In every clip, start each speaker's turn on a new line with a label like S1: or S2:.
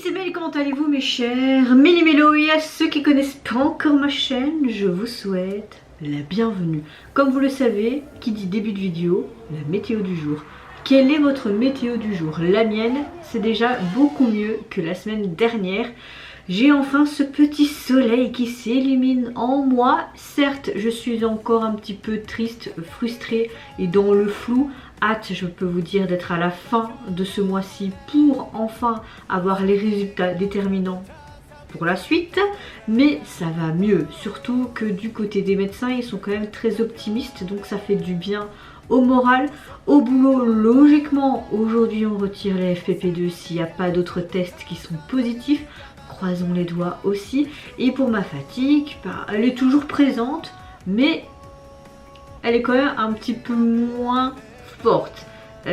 S1: c'est Mel, comment allez-vous mes chers Méli-Mélo, et à ceux qui connaissent pas encore ma chaîne, je vous souhaite la bienvenue. Comme vous le savez, qui dit début de vidéo, la météo du jour. Quelle est votre météo du jour? La mienne, c'est déjà beaucoup mieux que la semaine dernière. J'ai enfin ce petit soleil qui s'illumine en moi. Certes, je suis encore un petit peu triste, frustrée et dans le flou. Hâte, je peux vous dire, d'être à la fin de ce mois-ci pour enfin avoir les résultats déterminants pour la suite. Mais ça va mieux, surtout que du côté des médecins, ils sont quand même très optimistes, donc ça fait du bien au moral. Au boulot, logiquement, aujourd'hui on retire les FPP2 s'il n'y a pas d'autres tests qui sont positifs. Croisons les doigts aussi. Et pour ma fatigue, bah, elle est toujours présente, mais elle est quand même un petit peu moins forte.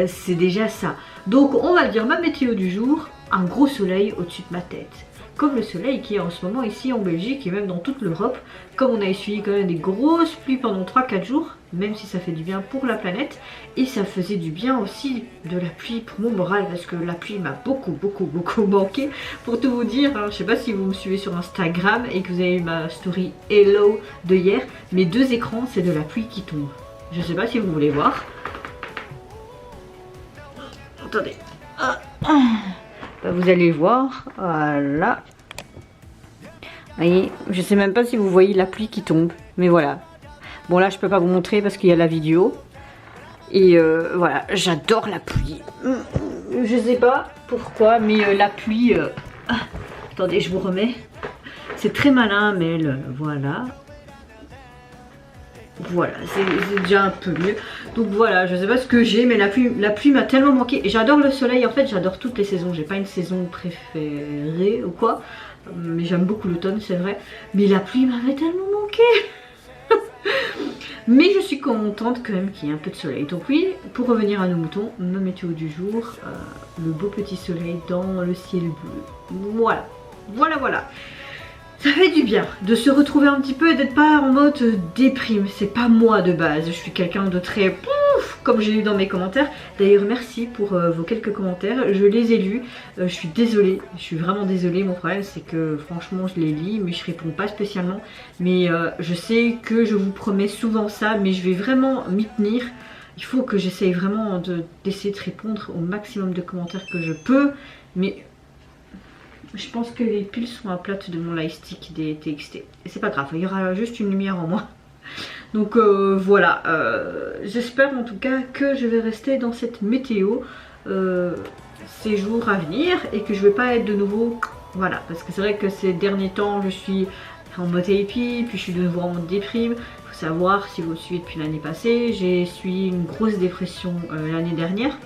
S1: C'est déjà ça. Donc on va dire ma météo du jour, un gros soleil au-dessus de ma tête. Comme le soleil qui est en ce moment ici en Belgique et même dans toute l'Europe. Comme on a essuyé quand même des grosses pluies pendant 3-4 jours, même si ça fait du bien pour la planète. Et ça faisait du bien aussi de la pluie pour mon moral, parce que la pluie m'a beaucoup manqué. Pour tout vous dire, hein, je sais pas si vous me suivez sur Instagram et que vous avez eu ma story Hello de hier. Mes deux écrans, c'est de la pluie qui tombe. Je sais pas si vous voulez voir. Attendez. Bah, vous allez voir. Voilà. Vous voyez, je sais même pas si vous voyez la pluie qui tombe. Mais voilà. Bon là je peux pas vous montrer parce qu'il y a la vidéo. Et voilà, j'adore la pluie. Je sais pas pourquoi, mais la pluie... attendez, je vous remets. C'est très malin, mais voilà. Voilà, c'est déjà un peu mieux. Donc voilà, je sais pas ce que j'ai, mais la pluie m'a tellement manqué. J'adore le soleil, en fait j'adore toutes les saisons. J'ai pas une saison préférée ou quoi, mais j'aime beaucoup l'automne, c'est vrai. Mais la pluie m'avait tellement manqué. Mais je suis contente quand même qu'il y ait un peu de soleil. Donc oui, pour revenir à nos moutons, ma météo du jour, le beau petit soleil dans le ciel bleu. Voilà. Ça fait du bien de se retrouver un petit peu et d'être pas en mode déprime. C'est pas moi de base, je suis quelqu'un de très pouf, comme j'ai lu dans mes commentaires. D'ailleurs merci pour vos quelques commentaires, je les ai lus. Je suis désolée, je suis vraiment désolée. Mon problème c'est que franchement je les lis mais je réponds pas spécialement. Mais je sais que je vous promets souvent ça, mais je vais vraiment m'y tenir. Il faut que j'essaye vraiment d'essayer de répondre au maximum de commentaires que je peux. Mais je pense que les piles sont à plate de mon lightstick des TXT. Et c'est pas grave, il y aura juste une lumière en moins. Donc voilà, j'espère en tout cas que je vais rester dans cette météo ces jours à venir. Et que je vais pas être de nouveau... Voilà, parce que c'est vrai que ces derniers temps je suis en mode hippie, puis je suis de nouveau en mode déprime. Il faut savoir, si vous me suivez depuis l'année passée, j'ai suivi une grosse dépression l'année dernière.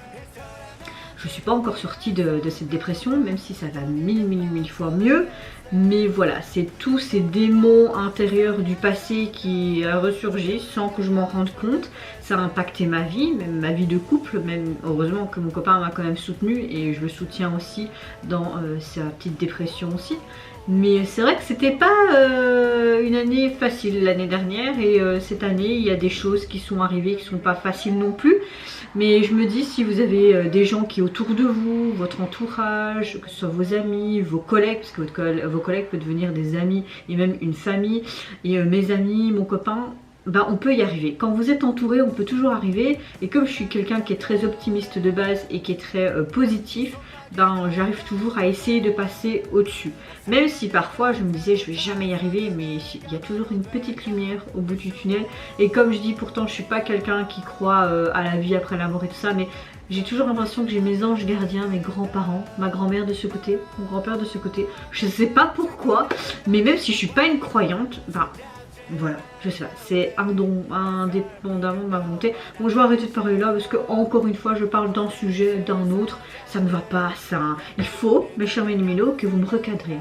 S1: Je suis pas encore sortie de cette dépression, même si ça va mille fois mieux. Mais voilà, c'est tous ces démons intérieurs du passé qui ressurgissent sans que je m'en rende compte. Ça a impacté ma vie, même ma vie de couple. Même heureusement que mon copain m'a quand même soutenue et je le soutiens aussi dans sa petite dépression aussi. Mais c'est vrai que c'était pas une année facile l'année dernière. Et cette année, il y a des choses qui sont arrivées qui sont pas faciles non plus. Mais je me dis, si vous avez des gens qui autour de vous, votre entourage, que ce soit vos amis, vos collègues, parce que vos collègues peuvent devenir des amis et même une famille, et mes amis, mon copain, ben on peut y arriver. Quand vous êtes entouré, on peut toujours arriver. Et comme je suis quelqu'un qui est très optimiste de base et qui est très positif, ben j'arrive toujours à essayer de passer au-dessus. Même si parfois je me disais je vais jamais y arriver, mais il y a toujours une petite lumière au bout du tunnel. Et comme je dis, pourtant je suis pas quelqu'un qui croit à la vie après la mort et tout ça, mais j'ai toujours l'impression que j'ai mes anges gardiens, mes grands-parents, ma grand-mère de ce côté, mon grand-père de ce côté. Je sais pas pourquoi, mais même si je suis pas une croyante, ben voilà, je sais pas, c'est un don, indépendamment de ma volonté. Bon, je vais arrêter de parler là parce que encore une fois je parle d'un sujet, d'un autre, ça ne va pas ça. Il faut, mes chers Méli-Mélo, que vous me recadrez.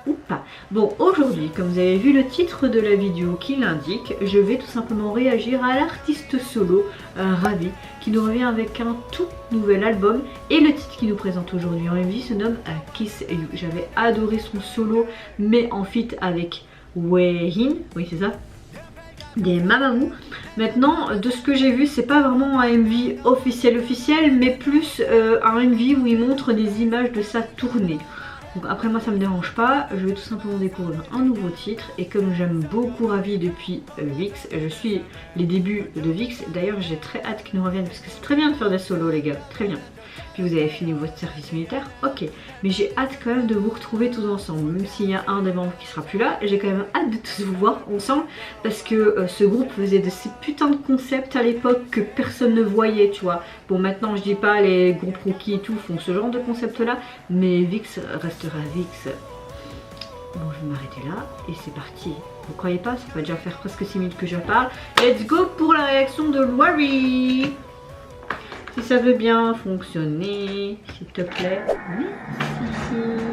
S1: Ou pas. Bon, aujourd'hui, comme vous avez vu le titre de la vidéo qui l'indique, je vais tout simplement réagir à l'artiste solo Ravi, qui nous revient avec un tout nouvel album. Et le titre qui nous présente aujourd'hui en MV se nomme Kiss You. J'avais adoré son solo, mais en feat avec Wheein, oui c'est ça, des Mamamoo. Maintenant, de ce que j'ai vu, c'est pas vraiment un MV officiel, mais plus un MV où il montre des images de sa tournée. Donc après moi ça me dérange pas, je vais tout simplement découvrir un nouveau titre. Et comme j'aime beaucoup Ravi depuis Vix, je suis les débuts de Vix. D'ailleurs j'ai très hâte qu'ils nous reviennent parce que c'est très bien de faire des solos les gars, très bien. Puis vous avez fini votre service militaire, ok. Mais j'ai hâte quand même de vous retrouver tous ensemble. Même s'il y a un des membres qui sera plus là, j'ai quand même hâte de tous vous voir ensemble. Parce que ce groupe faisait de ces putains de concepts à l'époque que personne ne voyait, tu vois. Bon maintenant je dis pas les groupes rookies et tout font ce genre de concept là. Mais Vix restera Vix. Bon je vais m'arrêter là et c'est parti. Vous croyez pas, ça va déjà faire presque 6 minutes que je parle. Let's go pour la réaction de Loiry. Si ça veut bien fonctionner, s'il te plaît. Merci.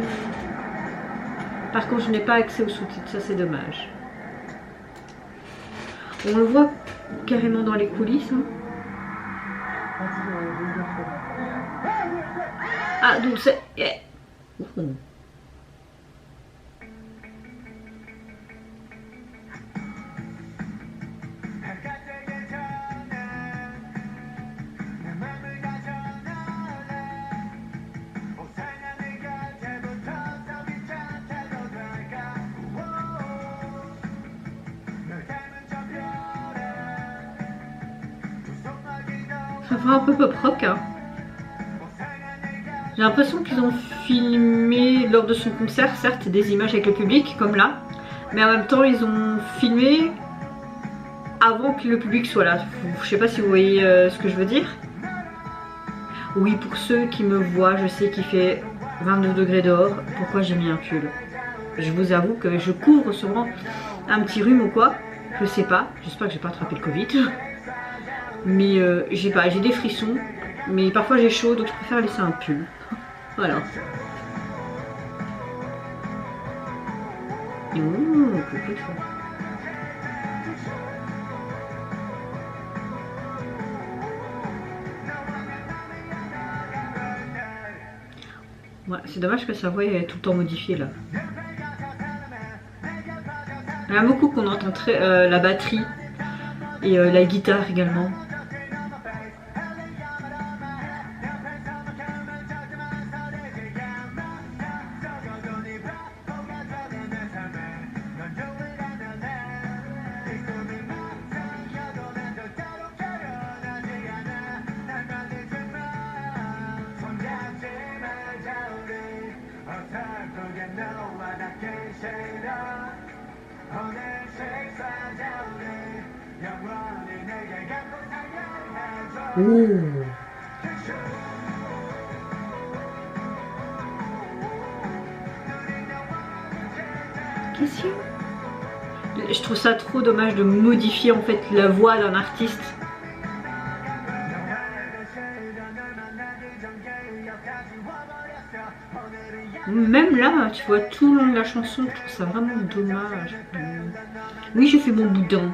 S1: Par contre, je n'ai pas accès aux sous-titres, ça c'est dommage. On le voit carrément dans les coulisses. Hein. Ah, donc c'est... Yeah. Ça fait un peu pop rock. Hein. J'ai l'impression qu'ils ont filmé lors de son concert, certes, des images avec le public, comme là. Mais en même temps, ils ont filmé avant que le public soit là. Je sais pas si vous voyez ce que je veux dire. Oui, pour ceux qui me voient, je sais qu'il fait 22 degrés dehors. Pourquoi j'ai mis un pull? Je vous avoue que je couvre sûrement un petit rhume ou quoi. Je sais pas. J'espère que j'ai pas attrapé le Covid. Mais j'ai des frissons, mais parfois j'ai chaud donc je préfère laisser un pull. Voilà. Ouh, coucou de fois. Ouais, c'est dommage que sa voix est tout le temps modifiée là. Il y en a beaucoup qu'on entend la batterie et la guitare également. Ouh. Qu'est-ce que je trouve ça trop dommage de modifier en fait la voix d'un artiste. Même là, tu vois, tout le long de la chanson, je trouve ça vraiment dommage. Oui, je fais mon boudin.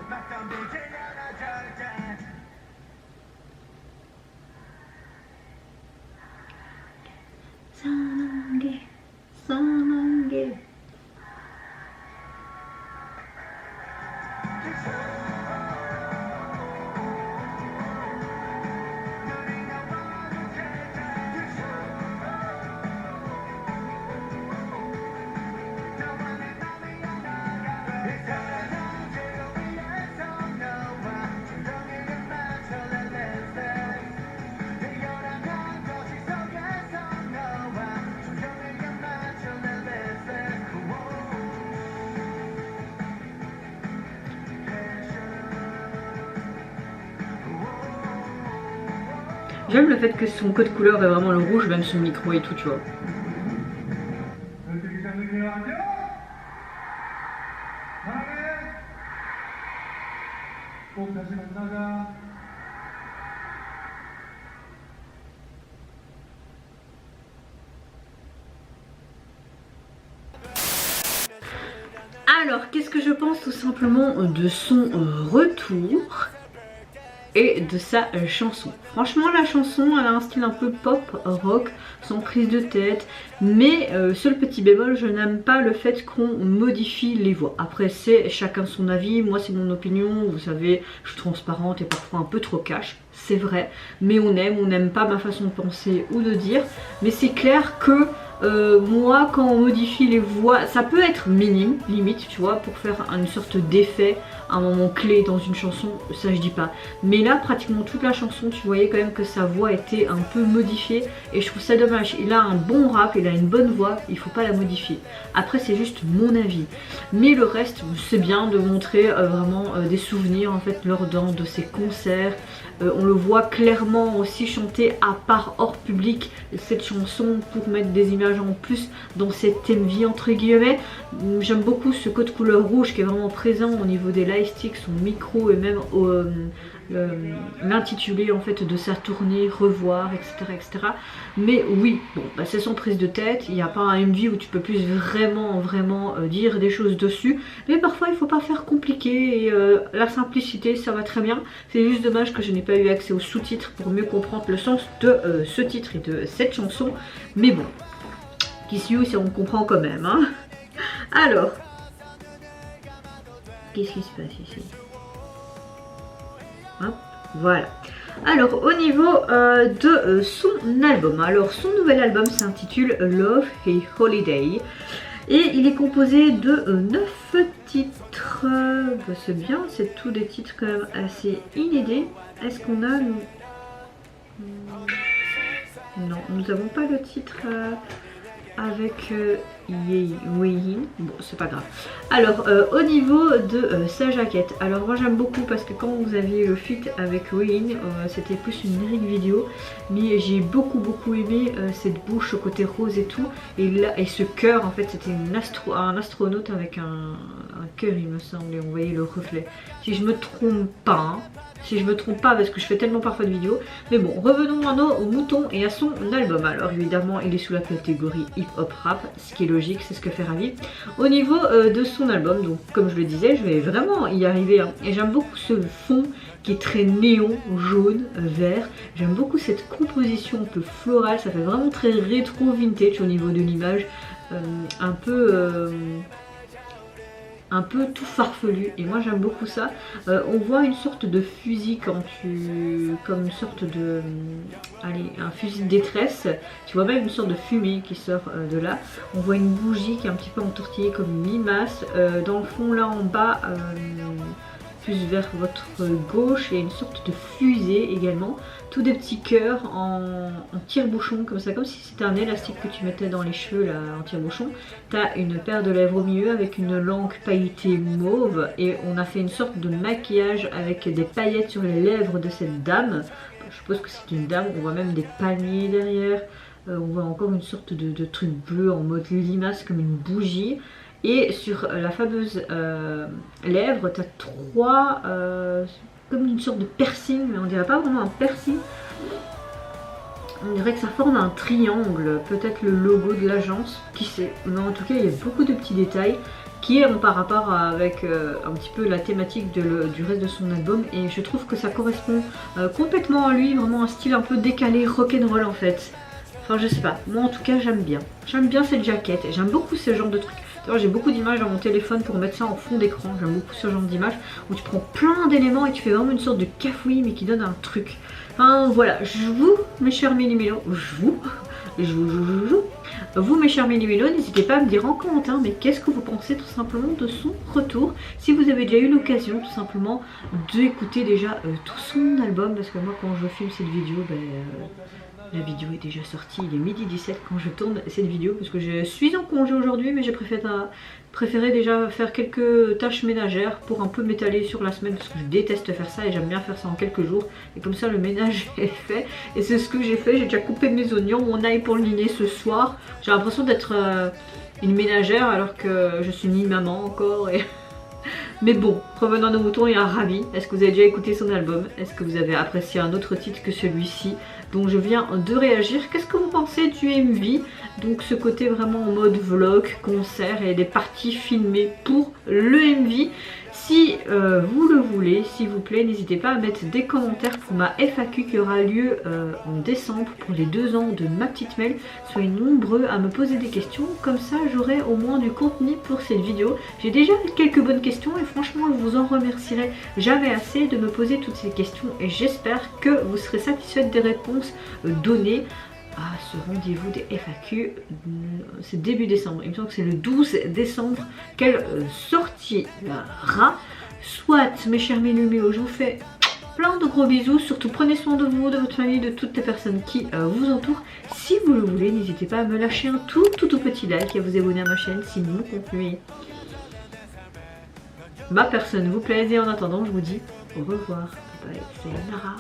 S1: J'aime le fait que son code couleur est vraiment le rouge, même son micro et tout, tu vois. Alors, qu'est-ce que je pense tout simplement de son retour et de sa chanson? Franchement, la chanson, elle a un style un peu pop rock, sans prise de tête, mais seul petit bémol, je n'aime pas le fait qu'on modifie les voix. Après, c'est chacun son avis, moi c'est mon opinion, vous savez, je suis transparente et parfois un peu trop cash. c'est vrai, mais on n'aime pas ma façon de penser ou de dire, mais c'est clair que moi quand on modifie les voix, ça peut être minime, limite, tu vois, pour faire une sorte d'effet, un moment clé dans une chanson, ça je dis pas. Mais là, pratiquement toute la chanson, tu voyais quand même que sa voix était un peu modifiée et je trouve ça dommage. Il a un bon rap, il a une bonne voix, il faut pas la modifier. Après, c'est juste mon avis. Mais le reste, c'est bien de montrer vraiment des souvenirs en fait lors de ses concerts. On le voit clairement aussi chanter à part hors public cette chanson pour mettre des images en plus dans cette MV entre guillemets. J'aime beaucoup ce code couleur rouge qui est vraiment présent au niveau des lightsticks, son micro et même l'intitulé en fait de sa tournée, revoir, etc. Mais oui, bon, bah, c'est sans prise de tête, il n'y a pas un MV où tu peux plus vraiment dire des choses dessus, mais parfois il faut pas faire compliqué et la simplicité ça va très bien. C'est juste dommage que je n'ai pas eu accès aux sous-titres pour mieux comprendre le sens de ce titre et de cette chanson, mais bon, qu'ici on comprend quand même, hein. Alors, qu'est-ce qui se passe ici? Hop, voilà. Alors au niveau de son album, alors son nouvel album s'intitule Love et Holiday et il est composé de 9 titres. Bah, c'est bien, c'est tous des titres quand même assez inédits. Est-ce qu'on a... Non, nous n'avons pas le titre avec Wei-in. Bon, c'est pas grave. Alors, au niveau de sa jaquette, alors moi j'aime beaucoup parce que quand vous aviez le feat avec Wei-in, c'était plus une lyrique vidéo, mais j'ai beaucoup aimé cette bouche au côté rose et tout, et là, et ce cœur en fait, c'était un astronaute avec un cœur il me semble, et on voyait le reflet. Si je me trompe pas, hein. Si je me trompe pas parce que je fais tellement parfois de vidéos. Mais bon, revenons à nos moutons et à son album. Alors évidemment il est sous la catégorie hip-hop rap, ce qui est logique, c'est ce que fait Ravi. Au niveau de son album, donc comme je le disais, je vais vraiment y arriver, hein. Et j'aime beaucoup ce fond qui est très néon, jaune, vert. J'aime beaucoup cette composition un peu florale, ça fait vraiment très rétro vintage au niveau de l'image. Un peu tout farfelu et moi j'aime beaucoup ça. On voit une sorte de fusil comme une sorte de un fusil de détresse, tu vois même une sorte de fumée qui sort de là. On voit une bougie qui est un petit peu entortillée comme une limace. Dans le fond là en bas, plus vers votre gauche, il y a une sorte de fusée également, tous des petits cœurs en tire-bouchon comme ça, comme si c'était un élastique que tu mettais dans les cheveux là en tire-bouchon. T'as une paire de lèvres au milieu avec une langue pailletée mauve et on a fait une sorte de maquillage avec des paillettes sur les lèvres de cette dame. Je suppose que c'est une dame, on voit même des palmiers derrière, on voit encore une sorte de truc bleu en mode limace comme une bougie. Et sur la fameuse lèvre, tu as trois, comme une sorte de piercing, mais on dirait pas vraiment un piercing. On dirait que ça forme un triangle, peut-être le logo de l'agence, qui sait. Mais en tout cas, il y a beaucoup de petits détails qui est par rapport avec un petit peu la thématique du reste de son album. Et je trouve que ça correspond complètement à lui, vraiment un style un peu décalé, rock'n'roll en fait. Enfin, je sais pas, moi en tout cas, j'aime bien. J'aime bien cette jaquette, j'aime beaucoup ce genre de trucs. J'ai beaucoup d'images dans mon téléphone pour mettre ça en fond d'écran. J'aime beaucoup ce genre d'images où tu prends plein d'éléments et tu fais vraiment une sorte de cafouille mais qui donne un truc. Enfin voilà, vous mes chers Méli-Mélo, vous mes chers Méli-Mélo, n'hésitez pas à me dire en commentaire mais qu'est-ce que vous pensez tout simplement de son retour. Si vous avez déjà eu l'occasion tout simplement d'écouter déjà tout son album, parce que moi quand je filme cette vidéo, la vidéo est déjà sortie, il est 12h17 quand je tourne cette vidéo parce que je suis en congé aujourd'hui, mais j'ai préféré déjà faire quelques tâches ménagères pour un peu m'étaler sur la semaine parce que je déteste faire ça et j'aime bien faire ça en quelques jours et comme ça le ménage est fait et c'est ce que j'ai fait. J'ai déjà coupé mes oignons, mon ail pour le dîner ce soir. J'ai l'impression d'être une ménagère alors que je suis ni maman encore et... Mais bon, revenons à nos moutons et à Ravi. Est-ce que vous avez déjà écouté son album? Est-ce que vous avez apprécié un autre titre que celui-ci dont je viens de réagir? Qu'est-ce que vous pensez du MV? Donc ce côté vraiment en mode vlog, concert et des parties filmées pour le MV. Si vous le voulez, s'il vous plaît, n'hésitez pas à mettre des commentaires pour ma FAQ qui aura lieu en décembre pour les 2 ans de ma petite mail. Soyez nombreux à me poser des questions, comme ça j'aurai au moins du contenu pour cette vidéo. J'ai déjà quelques bonnes questions et franchement je vous en remercierai jamais assez de me poser toutes ces questions et j'espère que vous serez satisfaite des réponses données à ce rendez-vous des FAQ. C'est début décembre, il me semble que c'est le 12 décembre qu'elle sortira. Soit mes chers Méluméos, je vous fais plein de gros bisous, surtout prenez soin de vous, de votre famille, de toutes les personnes qui vous entourent. Si vous le voulez, n'hésitez pas à me lâcher un tout petit like et à vous abonner à ma chaîne si mon contenu, ma personne vous plaise. Et en attendant, je vous dis au revoir. Bye, c'est Nara.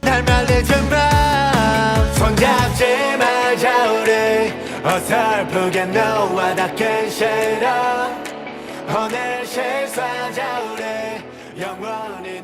S2: 날 말리지 마 손잡지 말자 우리 어설프게 너와 닿긴 싫어 오늘 실수하자 우리 영원히